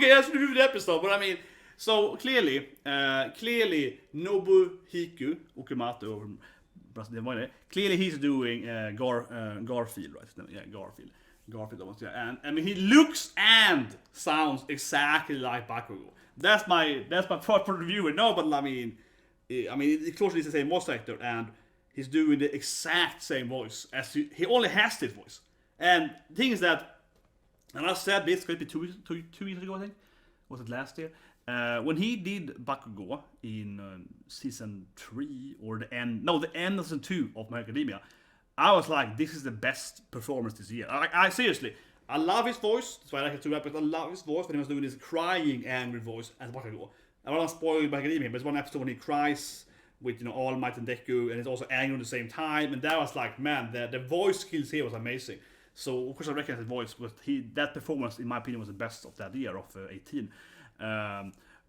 okay, that's the episode. But I mean, so clearly Nobuhiko Okumato, or clearly he's doing Garfield, right? Yeah, Garfield. And I mean, he looks and sounds exactly like Bakugo. That's my part for the viewer. No, but I mean, it closely is the same voice actor, and he's doing the exact same voice as he only has this voice. And the thing is that, and I said this maybe two years ago, I think, was it last year? When he did Bakugo in season 3 or the end of season 2 of My Academia, I was like, this is the best performance this year. I seriously, I love his voice. That's why I like it too much. But I love his voice when he was doing this crying, angry voice as Bakugo. I don't want to spoil My Academia, but it's one episode when he cries with All Might and Deku, and it's also angry at the same time. And that was like, man, the voice skills here was amazing. So of course I recognize his voice, but that performance, in my opinion, was the best of that year of 18.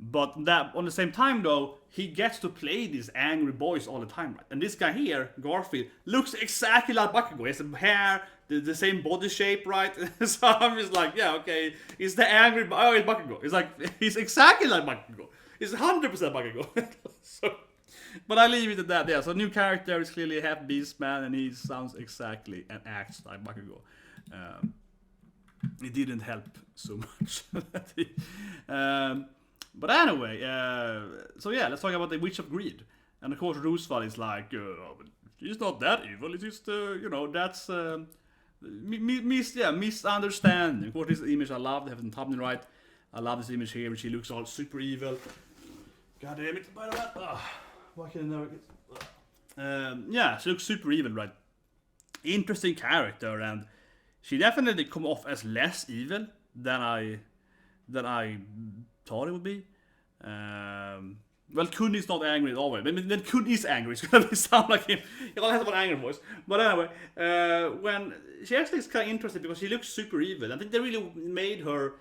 But that on the same time though, he gets to play this angry voice all the time, right? And this guy here, Garfield, looks exactly like Bakugo. He has the hair, the same body shape, right? So I'm just like, yeah, okay, he's the angry, it's Bakugo. It's like, he's exactly like Bakugo. He's 100% Bakugo. So, but I leave it at that, yeah. So new character is clearly a half beast man, and he sounds exactly and acts like Bakugo. It didn't help so much. But anyway, so yeah, let's talk about the Witch of Greed. And of course, Roosevelt is like, he's not that evil. It's just, that's misunderstanding. Of course, this image I love. They have the thumbnail right. I love this image here, where she looks all super evil. God damn it! By the way, why can I never get? Yeah, she looks super evil, right? Interesting character, and she definitely come off as less evil than I thought it would be. Well, Kun is not angry at all. Then Kun is angry. It's gonna sound like him. He only has one angry voice. But anyway, when she actually is kind of interesting because she looks super evil. I think they really made her,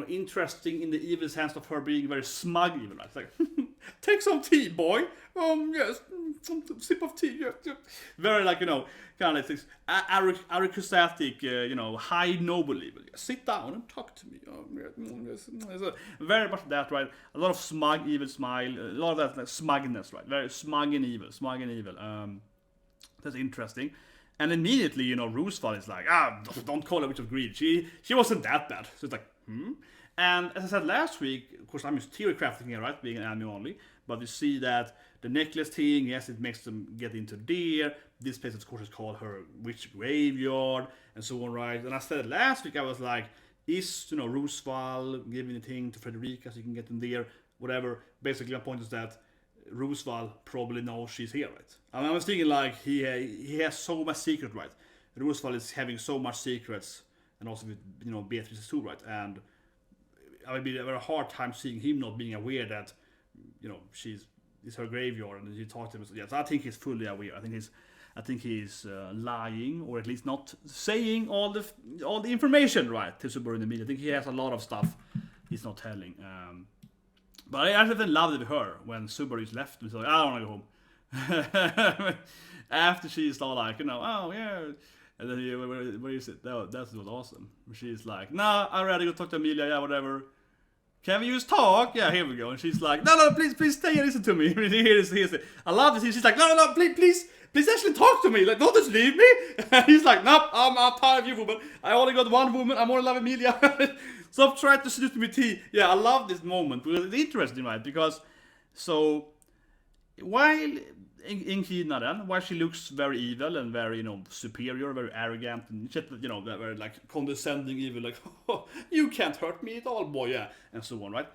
interesting in the evil sense of her being very smug evil. Right? It's like, take some tea, boy. Yes, some sip of tea. Yeah. Very like, kind of like this aristocratic, high noble evil. Yeah, sit down and talk to me. Very much that, right? A lot of smug evil smile. A lot of that like, smugness, right? Very smug and evil. That's interesting. And immediately, Roosevelt is like, don't call her Witch of Greed. She wasn't that bad. So it's like, And as I said last week, of course, I'm just theory crafting here, right? Being an anime only. But you see that the necklace thing, yes, it makes them get into there. This place, of course, is called her Witch Graveyard, and so on, right? And I said last week, I was like, is, Roosevelt giving the thing to Frederica so you can get in there, whatever. Basically, my point is that Roosevelt probably knows she's here, right? I was thinking, like, he has so much secret, right? Roosevelt is having so much secrets, and also with, Beatrice too, right? And I would be a very hard time seeing him not being aware that, it's her graveyard, and he talked to him. So, yes, I think he's fully aware. I think he's lying, or at least not saying all the information right to Subaru in the media. I think he has a lot of stuff he's not telling. But I actually loved it with her when Subaru is left. And so like, I don't want to go home. After she's all like, oh yeah. And then where is it? That was awesome. She's like, nah, I'd rather go talk to Amelia. Yeah, whatever. Can we just talk? Yeah, here we go. And she's like, no, please stay and listen to me. Here's it. I love this. She's like, no, please actually talk to me. Like, don't just leave me. And he's like, nope, I'm tired of you, woman. I only got one woman. I'm only love Amelia. Stop trying to seduce me with tea. Yeah, I love this moment because it's interesting, right? Because while Echnida, while she looks very evil and very, superior, very arrogant, and very like condescending, evil, like, oh, you can't hurt me at all, boy, yeah, and so on, right?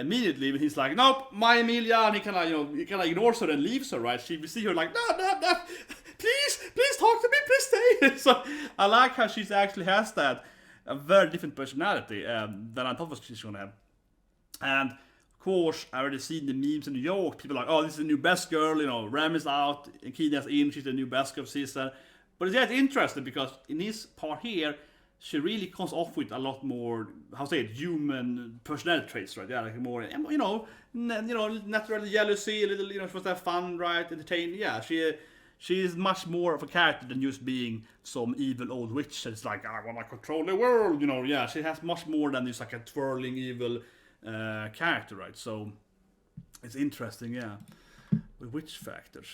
Immediately, he's like, nope, my Amelia, and he kind of ignores her and leaves her, right? We see her like, no, please talk to me, please stay. So I like how she actually has that a very different personality than I thought she's gonna have, and. Of course, I already seen the memes in New York. People are like, oh, this is the new best girl, Ram is out, Echnida's in, she's the new best girl of season. But it's interesting because in this part here, she really comes off with a lot more, human personality traits, right? Yeah, like more, natural jealousy, a little, she wants to have fun, right? Entertain. Yeah, she she is much more of a character than just being some evil old witch that's like, I want to control the world, you know. Yeah, she has much more than just like a twirling evil character, right? So it's interesting, yeah. With witch factors.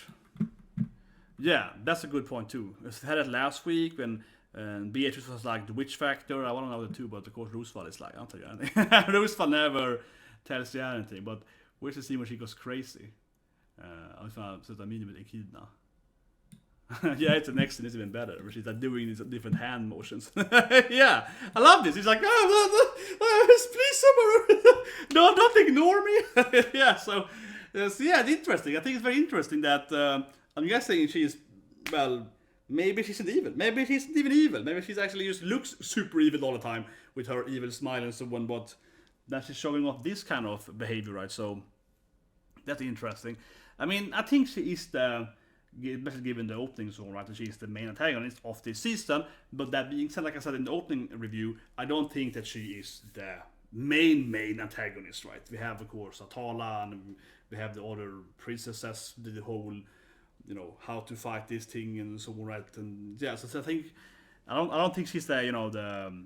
Yeah, that's a good point too. I had it last week when Beatrice was like the witch factor. I want to know the two, but of course Roosevelt is like, I'll tell you anything. Roosevelt never tells you anything, but where's the scene where she goes crazy? I was trying to set a meeting with Echidna. Yeah, it's the next scene is even better, where she's like doing these different hand motions. Yeah, I love this. He's like, please, someone, no, don't ignore me. Yeah, so yeah, it's interesting. I think it's very interesting that I'm guessing she's, well, maybe she's an evil. Maybe she's not even evil. Maybe she's actually just looks super evil all the time with her evil smile and so on. But that she's showing off this kind of behavior, right? So that's interesting. I mean, I think she is the, especially given the opening song, right? That she is the main antagonist of this season. But that being said, like I said in the opening review, I don't think that she is the main antagonist, right? We have, of course, Atala, and we have the other princesses, the whole, you know, how to fight this thing and so on, right? And yeah, so I think I don't think she's the, you know, the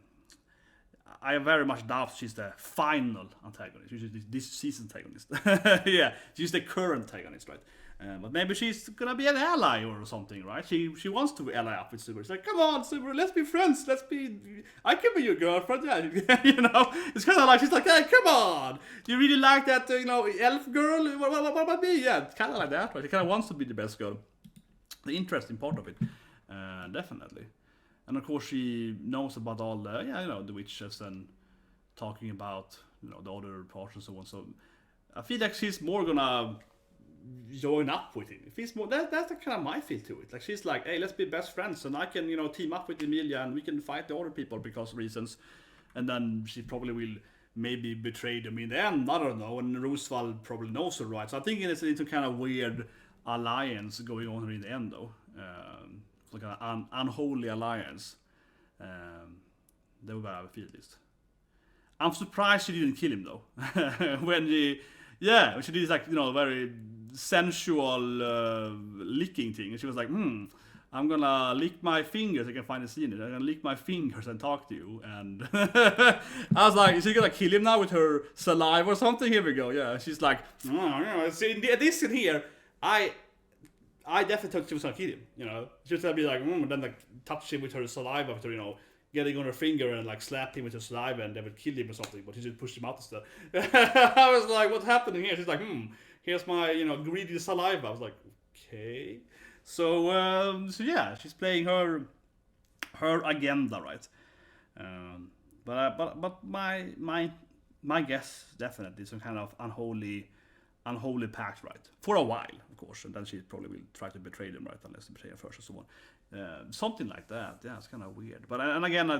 I very much doubt she's the final antagonist. She's this season's antagonist. Yeah, she's the current antagonist, right? But maybe she's gonna be an ally or something, right? She wants to ally up with Subaru. She's like, come on, Subaru, let's be friends. I can be your girlfriend. Yeah, you know. It's kind of like she's like, hey, come on. You really like that, you know, elf girl? What about me? Yeah, it's kind of like that, right? She kind of wants to be the best girl. The interesting part of it, definitely. And of course, she knows about all the, you know, the witches and talking about, you know, the other parts and so on. So I feel like she's more gonna join up with him. If he's more, that's the kind of my feel to it. Like she's like, hey, let's be best friends, and I can, you know, team up with Emilia, and we can fight the other people because of reasons. And then she probably will maybe betray them in the end. I don't know. And Roosevelt probably knows her, right? So I think it's a kind of weird alliance going on in the end, though. Like an unholy alliance. That would be how I feel at least. I'm surprised she didn't kill him though. When she did this, like, you know, very sensual licking thing, and she was like, I'm gonna lick my fingers. I can find the scene. I'm gonna lick my fingers and talk to you. And I was like, is she gonna kill him now with her saliva or something? Here we go. Yeah, she's like, see, this in here, I definitely thought she was gonna kill him, you know. She was gonna be like, and then like touch him with her saliva, with her, you know, getting on her finger and like slap him with her saliva, and they would kill him or something. But she just pushed him out instead. I was like, what's happening here? She's like, here's my, you know, greedy saliva. I was like, okay. So yeah, she's playing her agenda, right? But my guess definitely some kind of unholy pact, right? For a while, of course, and then she probably will try to betray them, right? Unless they betray her first or so on. Something like that. Yeah, it's kind of weird. But and again,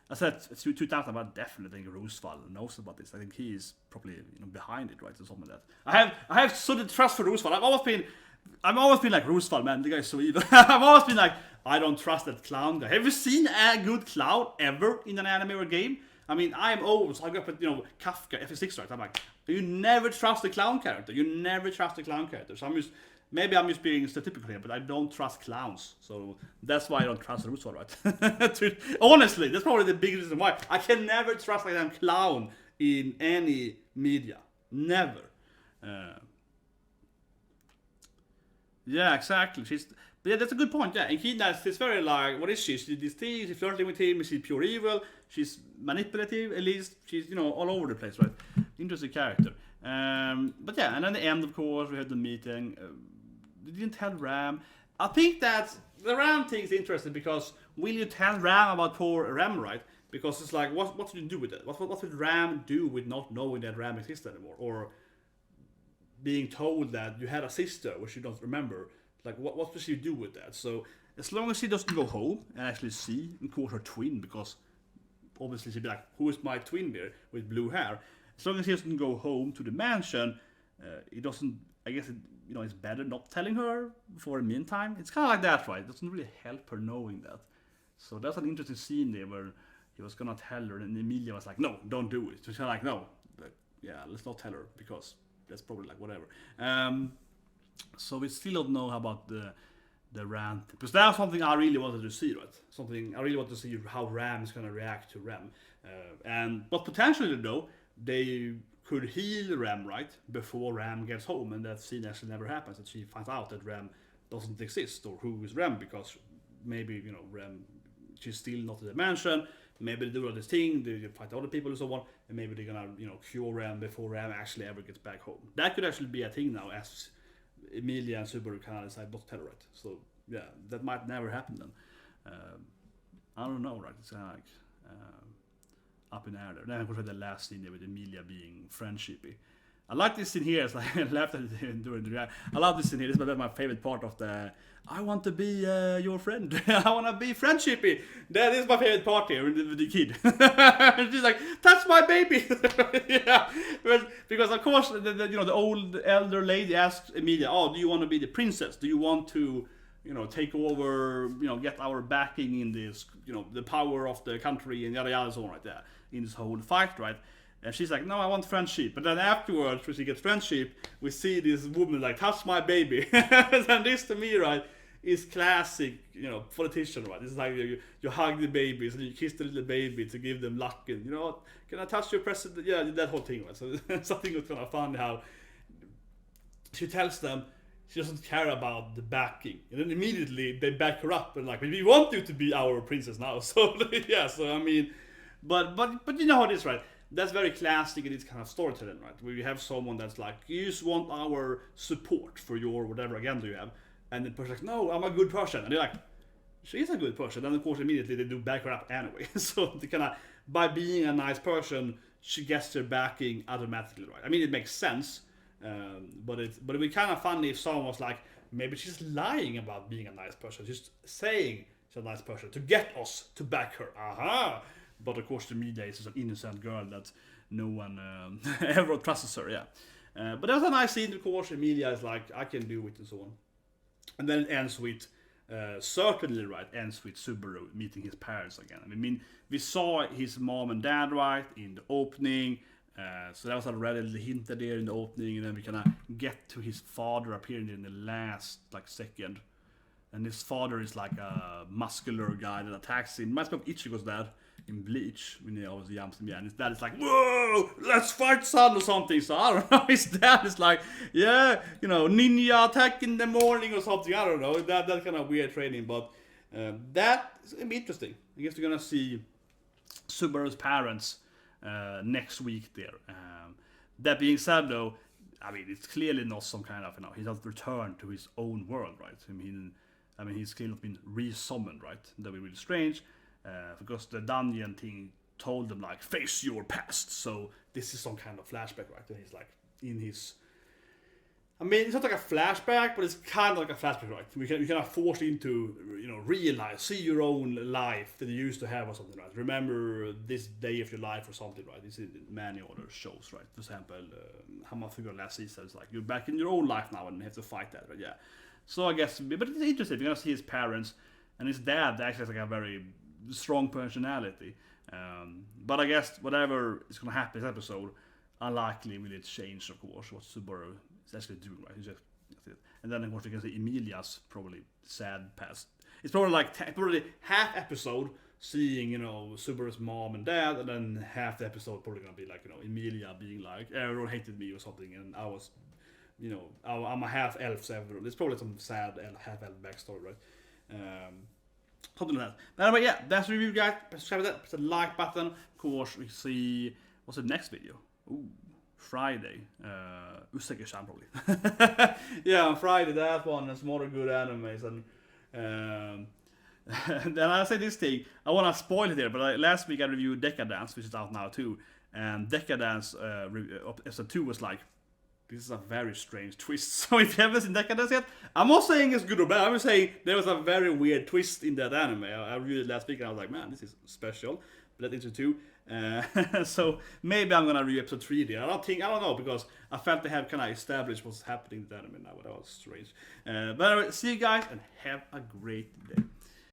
I said 2000, but I definitely think Roosevelt knows about this. I think he is probably, you know, behind it, right? Or something like that. I have such a trust for Roosevelt. I've always been like, Roosevelt, man, the guy's so evil. I've always been like, I don't trust that clown guy. Have you seen a good clown ever in an anime or game? I mean, I'm old, so I grew up with, you know, Kafka, FS6, right? I'm like, you never trust the clown character. So maybe I'm just being stereotypical here, but I don't trust clowns. So that's why I don't trust Roosevelt, right? Honestly, that's probably the biggest reason why. I can never trust like a clown in any media. Never. Yeah, exactly. But yeah, that's a good point. Yeah, and Echidna is very like, what is she? She did this thing. She's flirting with him. She's pure evil. She's manipulative. At least she's, you know, all over the place, right? Interesting character. But yeah, and then the end, of course, we had the meeting. They didn't tell Ram. I think that the Ram thing is interesting because will you tell Ram about poor Ram, right? Because it's like, what would you do with it? What would Ram do with not knowing that Ram exists anymore, or being told that you had a sister which you don't remember? Like, what would she do with that? So as long as she doesn't go home and actually see and call her twin, because obviously she'd be like, who is my twin there with blue hair? As long as he doesn't go home to the mansion, it doesn't, I guess, you know, it's better not telling her for the meantime. It's kind of like that, right? It doesn't really help her knowing that. So that's an interesting scene there where he was gonna tell her, and Emilia was like, no, don't do it. So she's like, no, but yeah, let's not tell her, because that's probably like whatever. So we still don't know about the the Ram, because that's something I really wanted to see, right? Something I really want to see how Ram is gonna react to Rem, but potentially though they could heal Rem right before Ram gets home, and that scene actually never happens, and she finds out that Rem doesn't exist, or who is Rem, because maybe Rem, she's still not in the mansion. Maybe they do all this thing, they fight other people and so on, and maybe they're gonna cure Ram before Ram actually ever gets back home. That could actually be a thing now, as Emilia and Subaru kind of decide not to tell her, right? So yeah, that might never happen then. I don't know, right? It's kind of like up in the air there. Then of course the last scene there with Emilia being friendshipy. I like this scene here. It's like I laughed at it during the reaction. I love this scene here. This is my favorite part of the. I want to be your friend. I want to be friendshipy. That is my favorite part here with the kid. She's like, "Touch my baby." Yeah, because of course the old elder lady asks Emilia, "Oh, do you want to be the princess? Do you want to, take over? Get our backing in this, the power of the country and yada yada so on right there in this whole fight, right?" And she's like, "No, I want friendship." But then afterwards, when she gets friendship, we see this woman like, "Touch my baby." And this to me, right, is classic, politician, right? It's like you hug the babies and you kiss the little baby to give them luck, and what? Can I touch your president? Yeah, that whole thing, right? So something was kind of fun how she tells them she doesn't care about the backing, and then immediately they back her up and like, "We want you to be our princess now." So yeah, so I mean, but you know how it is, right? That's very classic in this kind of storytelling, right? Where you have someone that's like, "You just want our support for your whatever agenda you have," and the person's like, "No, I'm a good person," and they're like, "She's a good person," and of course immediately they do back her up anyway. So they kind of, by being a nice person, she gets their backing automatically, right? I mean, it makes sense, but it would be kind of funny if someone was like, maybe she's lying about being a nice person, just saying she's a nice person to get us to back her. Aha! But of course the media is just an innocent girl that no one ever trusts her, yeah. But that was a nice scene, of course. Emilia is like, "I can do it," and so on. And then it ends with, certainly right, ends with Subaru meeting his parents again. I mean, we saw his mom and dad, right, in the opening. So that was already hinted there in the opening, and then we kind of get to his father appearing in the last second. And his father is like a muscular guy that attacks him. Reminds me of Ichigo's dad in Bleach, when he always jumps in, and his dad is like, "Whoa, let's fight, son," or something. So I don't know, his dad is like, "Yeah, ninja attack in the morning," or something. I don't know, that kind of weird training, but that is gonna be interesting. I guess we're gonna see Subaru's parents next week there. That being said though, I mean, it's clearly not some kind of, he doesn't return to his own world, right? I mean, he's clearly not been re-summoned, right? That would be really strange. Because the dungeon thing told them like, "Face your past." So this is some kind of flashback, right? And he's like in his. I mean, it's not like a flashback, but it's kind of like a flashback, right? You kind of forced into, realize, see your own life that you used to have or something, right? Remember this day of your life or something, right? This is many other shows, right? For example, Hamafuga last season is like, you're back in your own life now and you have to fight that, right? Yeah. So I guess, but it's interesting. You're gonna see his parents and his dad actually has like a very strong personality, but I guess whatever is gonna happen this episode, unlikely will it change, of course, what Subaru is actually doing, right? And then of course you can see Emilia's probably sad past. It's probably like probably half episode seeing Subaru's mom and dad, and then half the episode probably gonna be like Emilia being like, "Everyone hated me" or something, and I was, I'm a half elf, so it's probably some sad half elf backstory, right? Something like that. But anyway, yeah, that's the review, guys. Subscribe to that, press the like button. Of course, we see what's the next video. Ooh, Friday. Usekishan probably. Yeah, on Friday that one and some other good animes, and then I say this thing. I want to spoil it here, but last week I reviewed Decadence, which is out now too, and Decadence episode 2 was like, this is a very strange twist. So if you haven't seen Decadence yet, I'm not saying it's good or bad. I'm just saying there was a very weird twist in that anime. I reviewed it last week and I was like, man, this is special. But that's into 2. So maybe I'm gonna review episode 3 there. I don't know, because I felt they have kind of established what's happening in the anime now, but that was strange. But anyway, see you guys and have a great day.